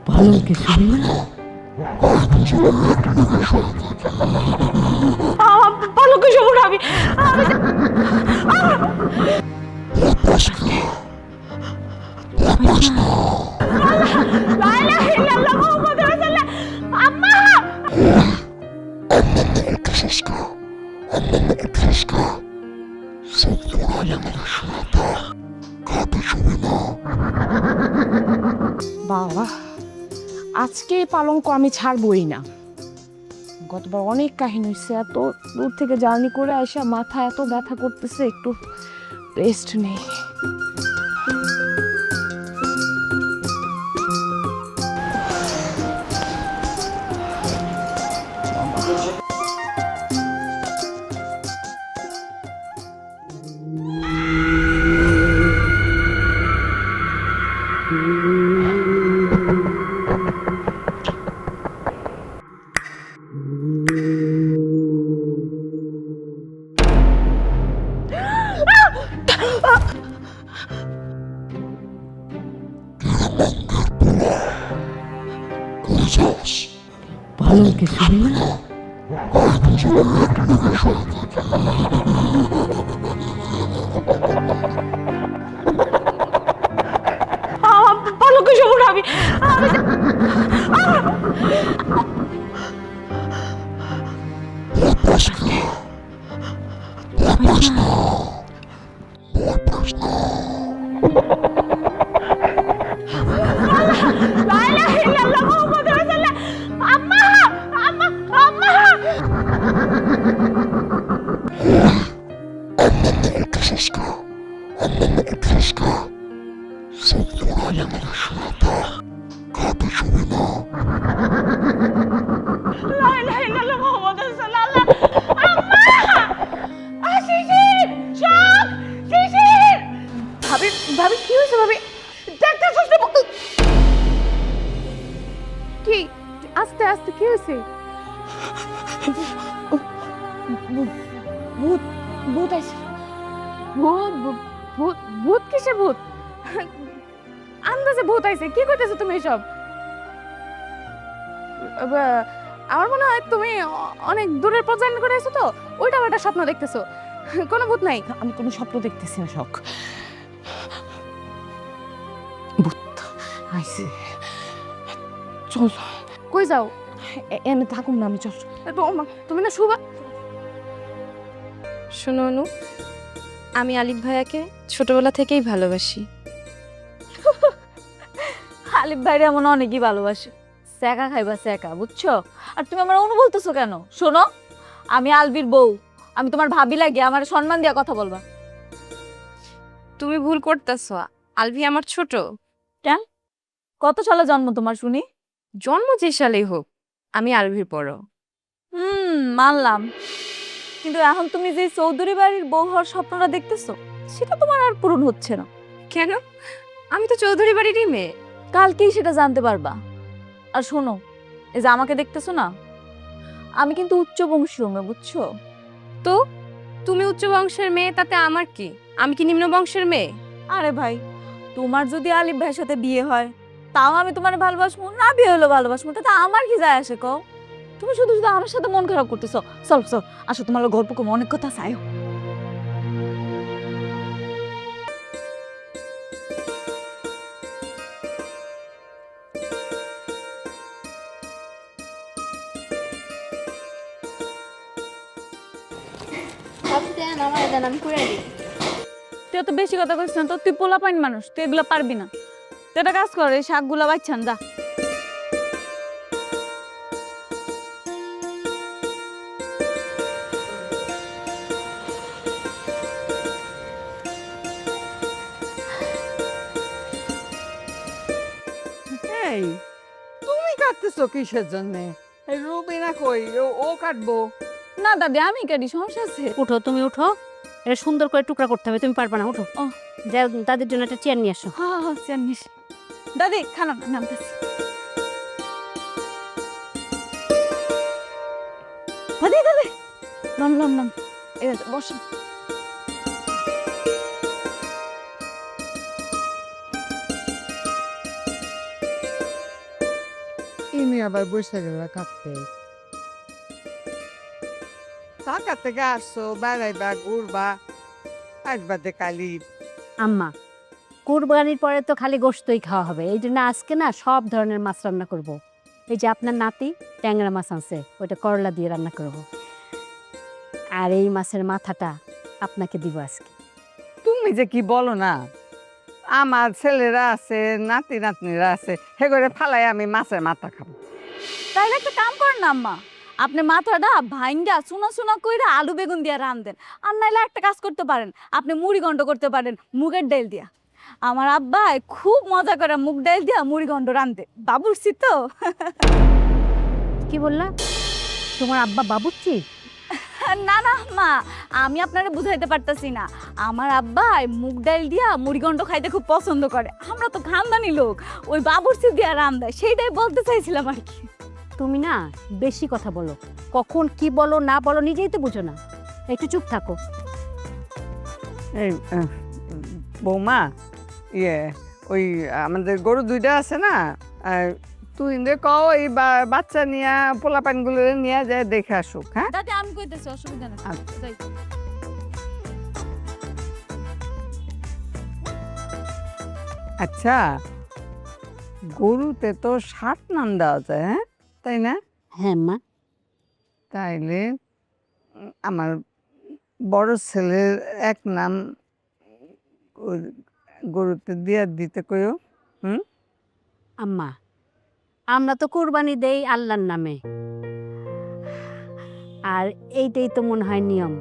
পালঙ্কে শুবি না? পালঙ্কে শুভ না আমি। লা ইলাহা ইল্লাল্লাহ মুহাম্মাদুর রাসূলুল্লাহ। আম্মা বাবা, আজকে এই পালঙ্ক আমি ছাড়বই না। গতবার অনেক কাহিনী হয়েছে, এত দূর থেকে জার্নি করে আসা মাথা এত ব্যথা করতেছে, একটু রেস্ট নেই। পালঙ্কে শুবি না? পালঙ্কে শুভ না আমি। লা ইলাহা ইল্লাল্লাহ মুহাম্মাদুর রাসূলুল্লাহ। আম্মা আম্মা আম্মা লা ইলাহা ইল্লাল্লাহ মুহাম্মাদুর রাসূলুল্লাহ। আম্মা শিশির শোক শিশির। ভাবি ভাবি কি হয়েছে ভাবি? দেখতেছস না? কি আস্তে আস্তে কি হয়েছে? ভূত ভূত আছে। ভূত ভূত ভূত কিসের ভূত? আন্দাজে ভূত আইছে, কি কইতেছো তুমি এসব? আমার মনে হয় তুমি অনেক দূরের প্রজন্ম করে আইছো, তো ওইটা একটা স্বপ্ন দেখতেছো। কোনো ভূত নাই, আমি কোনো স্বপ্ন দেখতেছি না। শখ ভূত আইছে। চল কই যাও? এনে থাকুন না, আমি চল। তুমি না শুবা। শোনো অনু, আমি আলিফ ভাইয়াকে ছোটবেলা থেকেই ভালোবাসি। আলিফ ভাইরে এমন অনেকই ভালোবাসে, স্যাকা খাইবা স্যাকা, বুঝছো? আর তুমি আমার অনু বলতেছো কেন? শোনো, আমি আলবির বউ, আমি তোমার ভাবি লাগে, আমার সম্মান দিয়া কথা বলবা। তুমি ভুল করতেছো, আলভি আমার ছোট। কেন? কত সালে জন্ম তোমার শুনি? জন্ম যে সালেই হোক, আমি আলভির বড়। মানলাম, কিন্তু এখন তুমি যে চৌধুরী বাড়ির বউ হওয়ার স্বপ্নটা দেখতেছো, সেটা তোমার আর পূরণ হচ্ছে না। কেন? আমি তো চৌধুরী বাড়িরই মেয়ে। কালকেই সেটা জানতে পারবা। আর শোনো, এই যে আমাকে দেখতেছো না, আমি কিন্তু উচ্চ বংশীয় মেয়ে, বুঝছো? তো তুমি উচ্চ বংশের মেয়ে, তাতে আমার কি? আমি কি নিম্ন বংশের মেয়ে? আরে ভাই, তোমার যদি আলিফ ভাইয়ের সাথে বিয়ে হয়, তাও আমি তোমার ভালোবাসবো, না বিয়ে হলো ভালোবাসবো, তাতে আমার কি যায় আসে কও? তুমি শুধু শুধু আমার সাথে মন খারাপ করতেছো। চল চল, আসো, তোমার গল্প কম, অনেক কথা চাই। তুই তো বেশি কথা কইস না তো, তুই পোলা পাইন মানুষ, তুই এগুলো পারবি না। তুই একটা কাজ কর, এই শাকগুলা বাচ্চান যা। এই তুমি কাটতেছো কিসের জন্য? এই রুবিনা কই? ও কাটবো। না দাদি, আমি কাটি, সমস্যা আছে? উঠো, তুমি উঠো। এটা সুন্দর করে টুকরা করতে হবে, তুমি পারবে না। উঠো, ও। যাও তাদের জন্য একটা চেয়ার নিয়ে আসো। হ্যাঁ হ্যাঁ, জানিস দাদি, খানা নামতেছি। দাদি দাদি, নাম নাম নাম, এই বসো। তুমি আবার বসে গেলে কাঁপতে ঢাকা থেকে আসছো বেড়াইবা ঘুরবা আসবাদে কালি আম্মা কুরবানির পরে তো খালি গোশতই খাওয়া হবে, এই জন্য আজকে না সব ধরনের মাছ রান্না করব। এই যে আপনার নাতি ট্যাংরা মাছ আনছে, ওইটা করলা দিয়ে রান্না করব। আর এই মাছের মাথাটা আপনাকে দিব আজকে। তুমি যে কি বলো না, আমার ছেলেরা আছে নাতি নাতনিরা আছে হে করে ফালাই আমি মাছের মাথা খাবো। তাইলে একটা কাম করেন না আম্মা, আপনি মাথাটা ভাইঙ্গা চুনা চুনা কইরা আলু বেগুন দিয়া রান্ধেন। আর নাইলে একটা কাজ করতে পারেন, আপনি মুড়ি ঘন্ট করতে পারেন মুগের ডাল দিয়া। আমার আব্বা খুব মজা করে মুগ ডাল দিয়া মুড়ি ঘন্ট রান্ধে, বাবুরছি তো। কি বললা? তোমার আব্বা বাবুর্চি? না না মা, আমি আপনারা বুঝাইতে পারতাছি না। আমার আব্বা মুগ ডাল দিয়া মুড়ি ঘন্ট খাইতে খুব পছন্দ করে। আমরা তো খানদানি লোক, ওই বাবুরচি দিয়া রান্ধায়, সেইটাই বলতে চাইছিলাম আর কি। তুমি না বেশি কথা বলো, কখন কি বলো না বলো নিজেই তো বুঝো না, একটু চুপ থাকো। এই বৌমা, ইয়ে ওই আমাদের গরু দুইটা আছে না, তুই কও এই বাচ্চা নিয়ে পোলা পানগুলো নিয়ে যায় দেখে আসুক। হ্যাঁ দাদি আমি কইতেছি, অসুবিধা নেই। আচ্ছা। যাই। আচ্ছা, গরুতে তো 60 নাম দেওয়া যায়, হ্যাঁ তাই না? হ্যাঁ মা। তাইলে আমার বড় ছেলের এক নাম গরুতে দিয়া দিতে কইও। আম্মা আমরা তো কুরবানি দেই আল্লাহর নামে, আর এইটাই তো মনে হয় নিয়ম।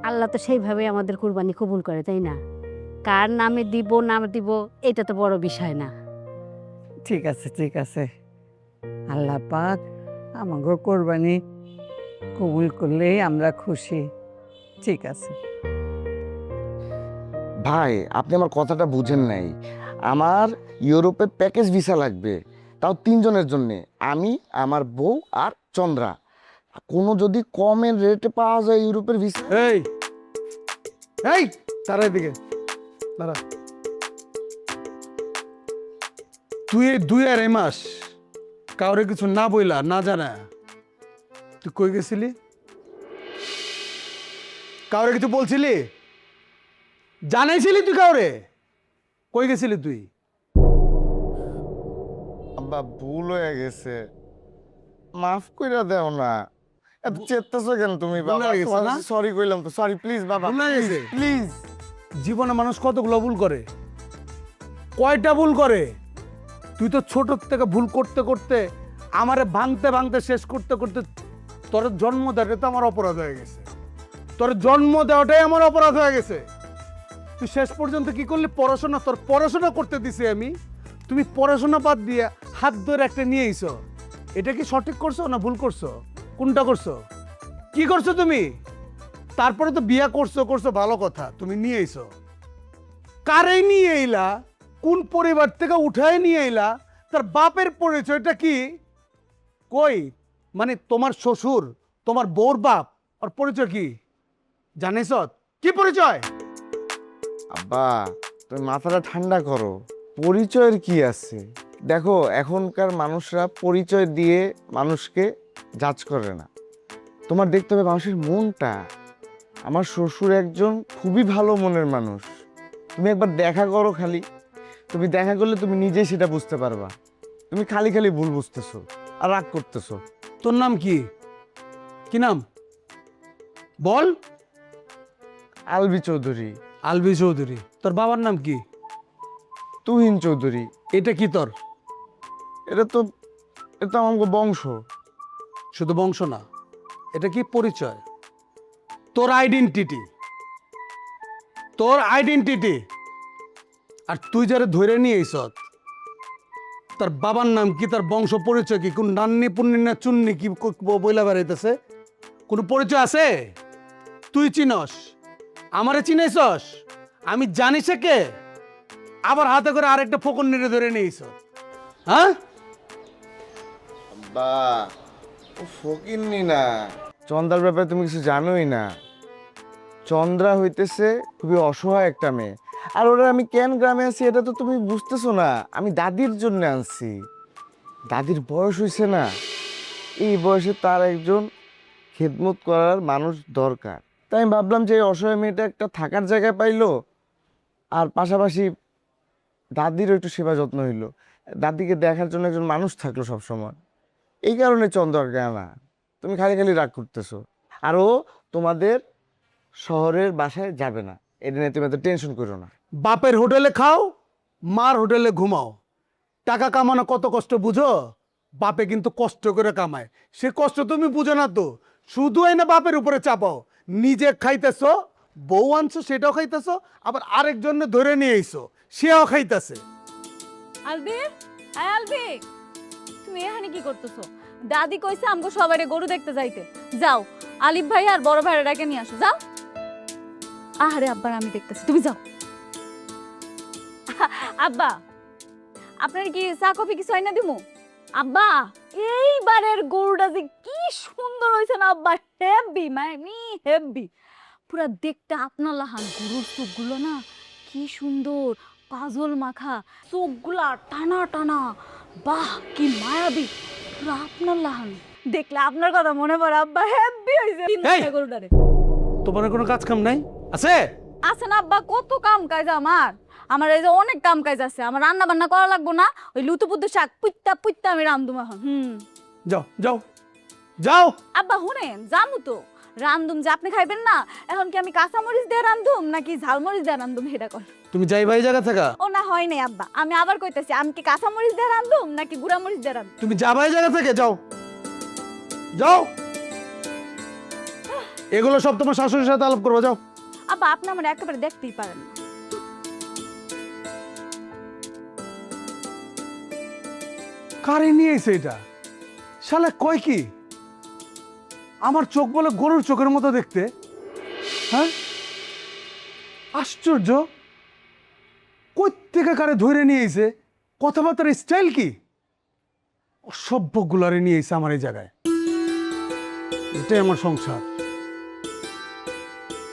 আল্লাহ তো সেইভাবে আমাদের কুরবানি কবুল করে, তাই না? কার নামে দিব না দিব এটা তো বড় বিষয় না। ঠিক আছে ঠিক আছে, আল্লাহ পাক আমাকে কোরবানি কবুল করলেই আমরা খুশি। ঠিক আছে ভাই, আপনি আমার কথাটা বুঝেন নাই। আমার ইউরোপে প্যাকেজ ভিসা লাগবে, তাও 3 জনের জন্যে, আমি, আমার বউ আর চন্দ্রা। কোনো যদি কমের রেটে পাওয়া যায় ইউরোপের ভিসা। এই এই তারা এদিকে দাঁড়া। তুই এই 2 মাস কাউরে কিছু না বইলা না জানা তুই কই গেছিলি? কাউরে কিছু বলছিলি? জানাইছিলি তুই কাউরে? কই গেছিলি তুই? আব্বা ভুল হয়ে গেছে, মাফ কইরা দাও না। এত চেত্তাছো কেন তুমি ভুল বাবা? হয়ে গেছে না? সরি কইলাম তো, সরি প্লিজ বাবা, ভুল হয়ে গেছে? প্লিজ। জীবনে মানুষ কতগুলো ভুল করে, কয়টা ভুল করে? তুই তো ছোট থেকে ভুল করতে করতে আমারে ভাঙতে ভাঙতে শেষ করতে করতে তোর জন্ম দেওয়াটা তো আমার অপরাধ হয়ে গেছে। তোর জন্ম দেওয়াটাই আমার অপরাধ হয়ে গেছে। তুই শেষ পর্যন্ত কি করলি? পড়াশোনা, তোর পড়াশোনা করতে দিছি আমি, তুমি পড়াশোনা বাদ দিয়ে হাত ধরে একটা নিয়ে আইছো। এটা কি সঠিক করছো না ভুল করছো? কোনটা করছো? কি করছো তুমি? তারপরে তো বিয়া করছো করছো ভালো কথা, তুমি নিয়ে আইছো। কারে নিয়ে এলা? কোন পরিবার থেকে উঠায় নিয়ে এলা? তার বাপের পরিচয়টা কি? কই মানে তোমার শ্বশুর, তোমার বউর বাপ, আর পরিচয় কি জানিস? কি পরিচয়? আব্বা তুমি মাথাটা ঠান্ডা করো, পরিচয়ের কি আছে? দেখো এখনকার মানুষরা পরিচয় দিয়ে মানুষকে জাজ করে না, তোমার দেখতে হবে মানুষের মনটা। আমার শ্বশুর একজন খুবই ভালো মনের মানুষ, তুমি একবার দেখা করো খালি। তুমি দেখা করলে তুমি নিজেই সেটা বুঝতে পারবা। তুমি খালি খালি ভুল বুঝতেছো আর রাগ করতেছো। তোর নাম কি? কি নাম বল? আলবি চৌধুরী। আলবি চৌধুরী। তোর বাবার নাম কি? তুহিন চৌধুরী। এটা কি তোর? এটা তো আমাকে বংশ। শুধু বংশ না, এটা কি পরিচয়, তোর আইডেন্টিটি, তোর আইডেন্টিটি। আর তুই যারা ধরে নিয়ে আইস, তার বাবার নাম কি, তার বংশ পরিচয় কি, কোন নান্নি পুন্নি না চুন্নি কি বইলা বেড়াইতেছে? কোনো পরিচয় আছে? তুই চিনস, আমারে চিনাইছস, আমি জানি সে কে, আবার হাতে করে আরেকটা ফোকন নিয়ে ধরে নিয়েছ। হ্যাঁ বা ও ফকিন্নি না, চন্দ্রার ব্যাপারে তুমি কিছু জানোই না। চন্দ্রা হইতেছে খুবই অসহায় একটা মেয়ে, আর ওরা আমি কেন গ্রামে আছি এটা তো তুমি বুঝতেছো না। আমি দাদির জন্য আনছি। দাদির বয়স হয়েছে না, এই বয়সে তার একজন খেদমত করার মানুষ দরকার। তাই আমি ভাবলাম যে এই অসহায় মেয়েটা একটা থাকার জায়গা পাইলো, আর পাশাপাশি দাদিরও একটু সেবা যত্ন হইলো, দাদিকে দেখার জন্য একজন মানুষ থাকলো সব সময়। এই কারণে চন্দরকে আনা। তুমি খালি খালি রাগ করতেছো। আর ও তোমাদের শহরের বাসায় যাবে না, এটা নিয়ে তুমি এত টেনশন করো না। বাপের হোটেলে খাও, মার হোটেলে ঘুমাও। টাকা কামানো কত কষ্ট বুঝো? বাপে কিন্তু কষ্ট করে কামায়, সে কষ্ট তুমি বুঝো না তো। শুধু এনে বাপের উপরে চাপাও, নিজে খাইতেছো, বউ আনছো সেটাও খাইতেছো, আবার আরেকজনে ধরে নিয়ে আইছো, সেও খাইতেছে। আলবির, আলবির, তুমি এখানে কি করতেছো? দাদি কইছে আমগো সবাইরে গরু দেখতে যাইতে। যাও, আলিফ ভাই আর বড় ভাইয়ের ডাকে নিয়ে আসো, যাও। আহারে আব্বার আমি দেখতেছি, তুমি যাও। আব্বা, আপনার কি চা কফি কিছু হয় না দিমু? আব্বা, এইবারের গরুটা যে কি সুন্দর হয়েছে না আব্বা, হেভি মানে হেভি। পুরা দেখতে আপনার লাহান, গরুর চোখগুলো না কি সুন্দর, কাজল মাখা চোখগুলা টানা টানা, বাহ কি মায়াবী, পুরা আপনার লাহান। দেখলে আপনার কথা মনে পড়ে আব্বা, হেভি হয়েছে গরুটারে। তোমার কোনো কাজ কাম নাই আছে? আছে না আব্বা, কত কাম কাজ আমার। আমার এই যে অনেক কাম কাজ আছে, আমার রান্না বান্না করা লাগবো না, ওই লুতুপুতু শাক পুইত্তা পুইত্তা আমি রান্ধুম এখন। যাও যাও যাও। আব্বা শুনেন, জামু তো রান্ধুম যে আপনি খাইবেন না, এখন কি আমি কাঁচা মরিচ দিয়ে রান্ধুম নাকি ঝাল মরিচ দিয়ে রান্ধুম সেটা কর। তুমি যাই ভাই জায়গা থাকা। ও না, হয় নাই আব্বা, আমি আবার কইতেছি, আমি কি কাঁচা মরিচ দিয়ে রান্ধুম নাকি গুড়া মরিচ দিয়ে রান্ধুম? তুমি যা ভাই জায়গা থেকে যাও যাও। এগুলো সব তোমার শাশুড়ির সাথে আলাপ করবো, যাও। আব্বা আপনি আমার একেবারে দেখতেই পারেন না। কারে নিয়ে এসে এটা? শালা কয় কি আমার চোখ বলে গরুর চোখের মতো দেখতে? হ্যাঁ, আশ্চর্য। কই থেকে কারে ধরে নিয়ে এসে? কথাবার্তার স্টাইল কি? অসভ্য গুলারে নিয়ে এসে আমার এই জায়গায়। এটাই আমার সংসার।